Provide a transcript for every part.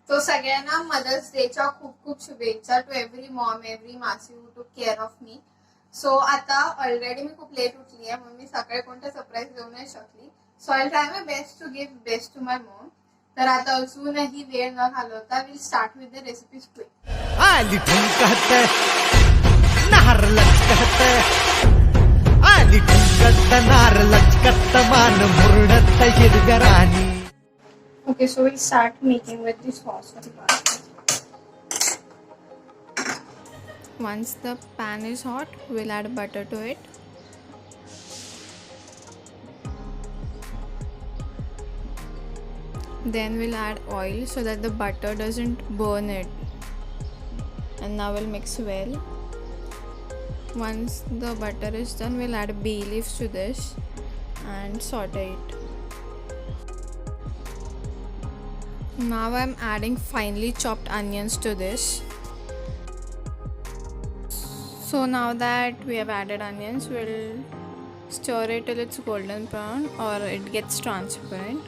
तो सगळ्यांना मदर्स डेच्या खूप खूप शुभेच्छा टू एव्हरी मॉम एव्हरी मासी हू टूक केअर ऑफ मी. सो आता ऑलरेडी मी खूप लेट उठली आहे म्हणून मी सकाळी कोणतं सरप्राईज देऊ नाही शकली. So I try my best to give best to my mom. तर आता अजूनही वेळ न घालवता will start with the recipes quick. आली ठुमकत नार लचकत आली ठुमकत नार लचकत मान मुरडत हिरगराणी. Okay, so we'll start making with the sauce for the pasta. Once the pan is hot, we'll add butter to it. Then we'll add oil so that the butter doesn't burn it. And now we'll mix well. Once the butter is done, we'll add bay leaves to this and saute it. Now I'm adding finely chopped onions to this. So now that we have added onions, we'll stir it till it's golden brown or it gets transparent.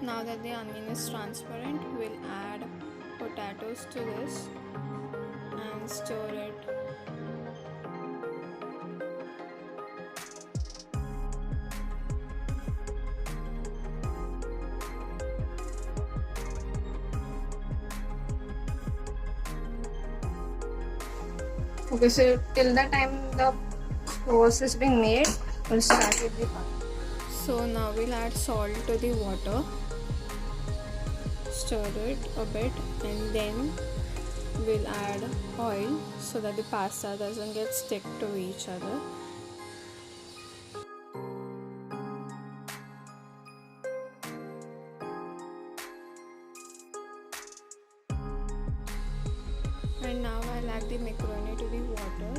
Now that the onion is transparent, we'll add potatoes to this and stir it. Okay, so till the time the sauce is being made, we'll start with the pasta. So now we'll add salt to the water, stir it a bit, and then we'll add oil so that the pasta doesn't get stick to each other. And now I'll add the macaroni to the water.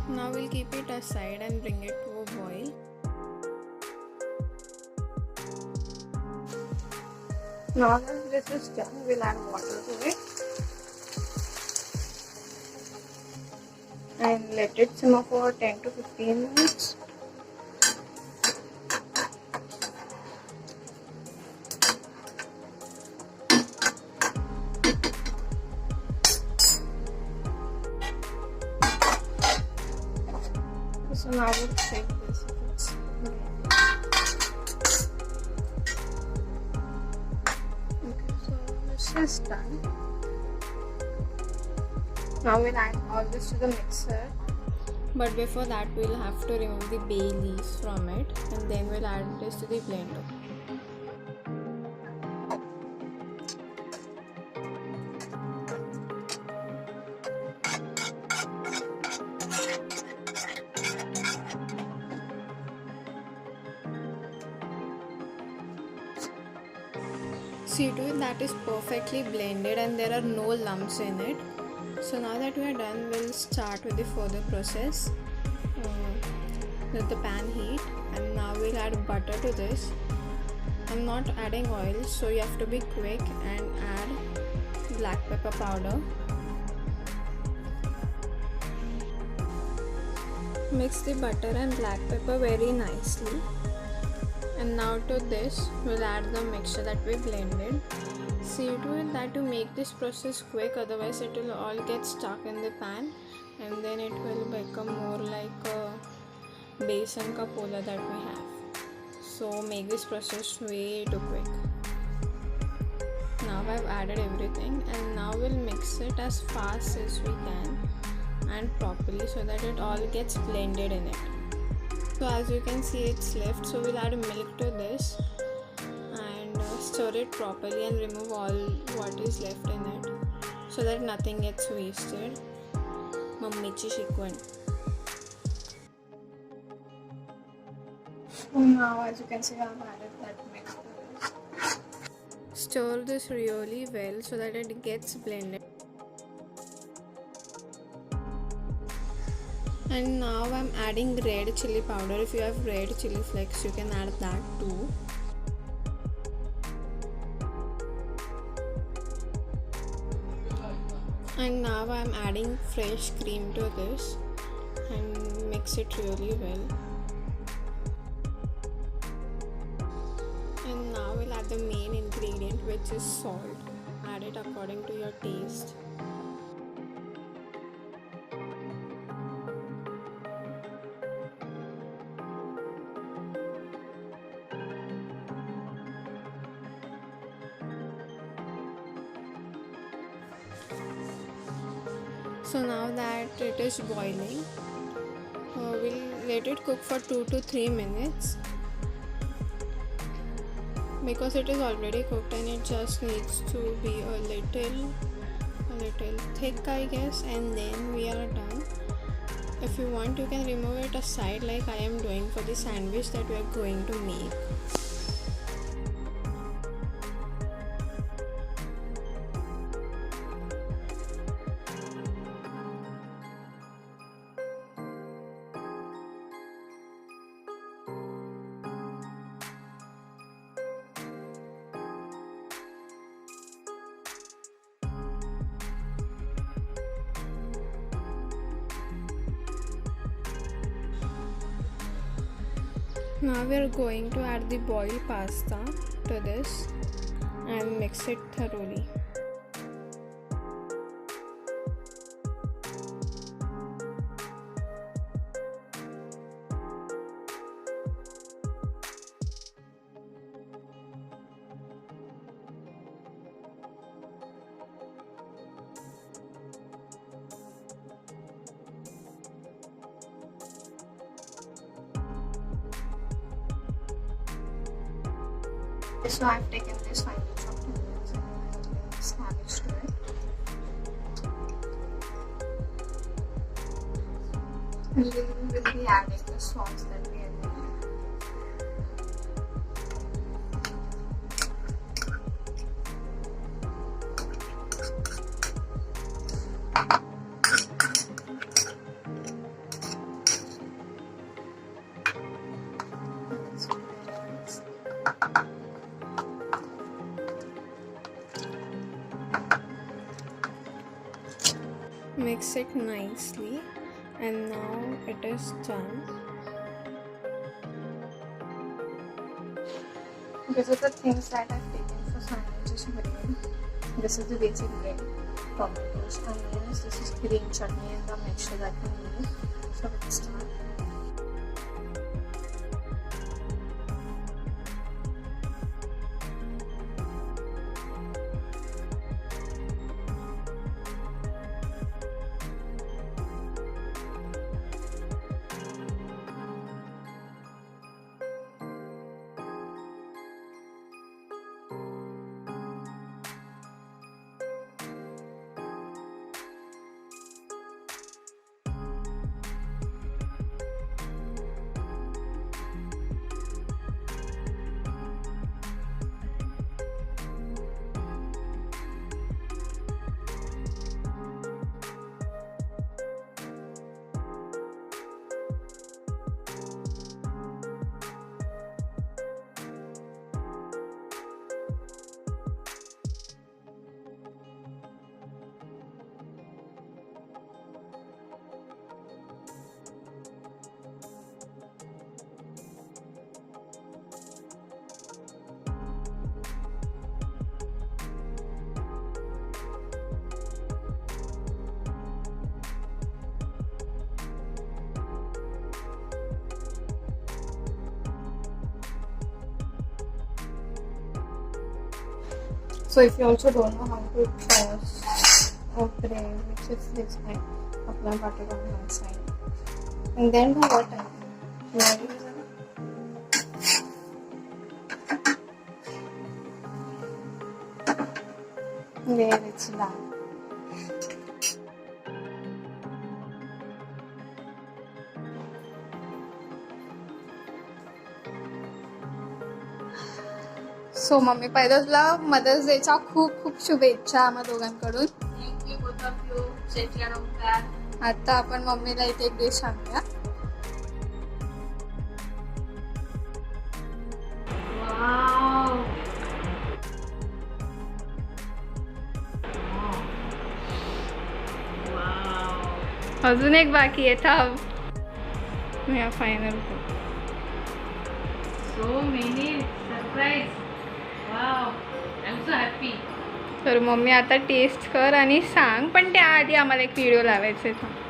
Now we'll keep it aside and bring it to a boil. Now that this is done, we'll add water to it and let it simmer for 10 to 15 minutes. So now we'll check this if it's okay, so this is done. Now we'll add all this to the mixer. But before that we'll have to remove the bay leaves from it and then we'll add this to the blender. See to it that is perfectly blended and there are no lumps in it. So now that we are done, we'll start with the further process. Let the pan heat and now we'll add butter to this. I'm not adding oil, so you have to be quick and add black pepper powder. Mix the butter and black pepper very nicely. And now to this we'll add the mixture that we blended. See to it that to make this process quick, otherwise it will all get stuck in the pan and then it will become more like a besan ka pola that we have. So make this process way too quick. Now I've added everything and now we'll mix it as fast as we can and properly so that it all gets blended in it. So as you can see, it's left, so we'll add milk to this and stir it properly and remove all what is left in it so that nothing gets wasted. Mummichi shikwan. So now as you can see, I've added that mix to this. Stir this really well so that it gets blended. And now I'm adding red chili powder. If you have red chili flakes, you can add that too. And now I'm adding fresh cream to this and mix it really well. And now we'll add the main ingredient, which is salt. Add it according to your taste. So now that it is boiling, we'll let it cook for 2 to 3 minutes because it is already cooked and it just needs to be a little thick, I guess, and then we are done. If you want, you can remove it aside like I am doing for the sandwich that we are going to make. Now we are going to add the boiled pasta to this and mix it thoroughly. So I've taken this fine chopped onions and sandwich to it. And we will be adding the sauce that we are making. Mix it nicely, and now it is done. These are the things that I've taken for sandwiches bread. This is the basic bread, tomatoes, onions, this is green chutney and the mixture that we need. So let's start. So if you also don't know how to toss a bread, which is this, like apply butter on one side and then do what I do. There it's done. So mummy पहिलं तुला mother's डेच्या खूप खूप शुभेच्छा आम्हा दोघांकडून. Thank you both of you. Take care of that. आता आपण मम्मीला इथे एक डिश आणूया. वाव. अजून एक बाकी आहे थांब या final so many surprise. Wow, I am so happy. तर मम्मी आता टेस्ट कर आणि सांग पण त्याआधी आम्हाला एक व्हिडिओ लावायचा आहे थांब.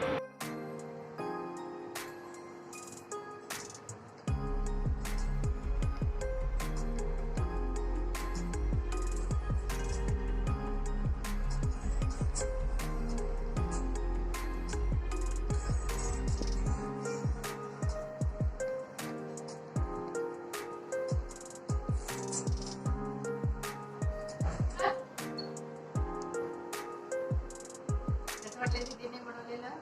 कसं वाटलं दीदीने बनवलेलं?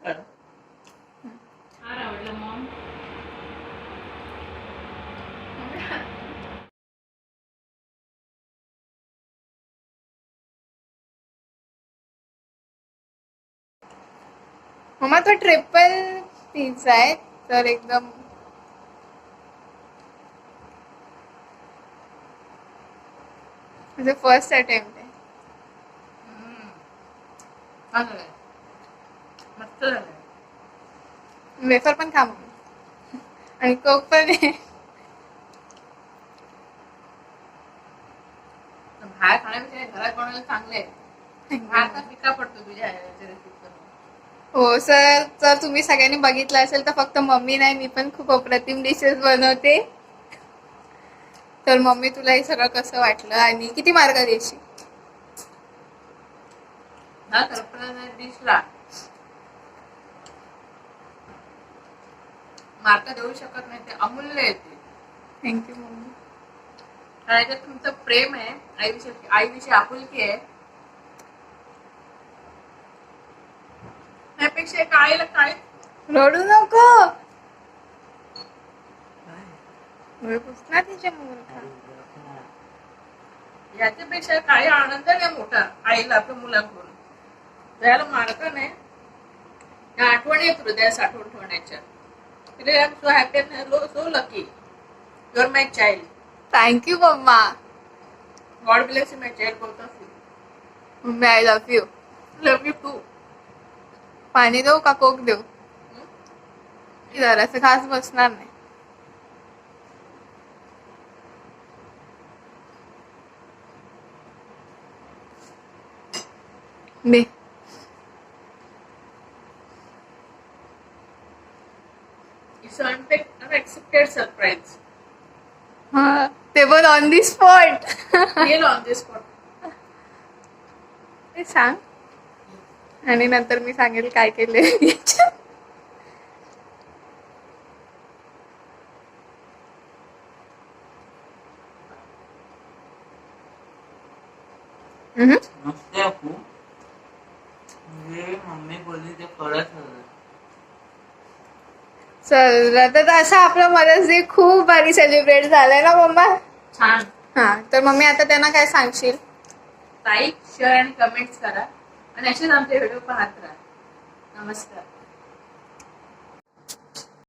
फार आवडलं मॉम. मम्मा तो ट्रिपल पिझ्झा आहे तर एकदम म्हणजे फर्स्ट अटेम्प्ट आहे. छान झालंय. मस्त झालंय. वेफर पण खा मम्मी आणि कोक पण आहे. बाहेर खाण्यापेक्षा घरात बनवलेलं चांगलं आहे. बाहेरचा फिका पडतो तुझ्या रेसिपी. हो सर, जर तुम्ही सगळ्यांनी बघितलं असेल तर फक्त मम्मी नाही मी पण खूप अप्रतिम डिशेस बनवते. तर मम्मी तुला हे सगळं कसं वाटलं आणि किती मार्क द्यायची? ना सरप्राईज डिशला मार्क देऊ शकत नाही, ते अमूल्य आहे ते. Thank you mummy. कारण याच्यात तुमचं प्रेम आहे, आईविषयी आपुलकी आहे. त्यापेक्षा एका आईला काय रडू नको. पुसणार तिच्या मुलाला. याच्यापेक्षा काही आनंद नाही मोठा आईला आपल्या मुलाकडून. त्याला मार्क नाही, त्या आठवणी आहेत हृदयात साठवून ठेवण्याच्या. I am so happy and so lucky. You are my child. Thank you mama. God bless you my child. बोलत असेल mummy I love you. Love you too. पाणी देऊ का कोक देऊ? जरासं खास बसणार नाही. दे. It's unexpected surprise. हा ते पण on the spot. Real on the spot. ते सांग आणि नंतर मी सांगेल काय केले. नुसते आपू म्हणजे मम्मी बोलली ते खरंच झालं. चल तर असं आपलं मदर्स डे खूप भारी सेलिब्रेट झालाय ना मम्मा. छान. हा तर मम्मी आता त्यांना काय सांगशील? लाईक, शेअर आणि कमेंट्स करा आणि असेच आमचे व्हिडिओ पाहत राहा. नमस्कार.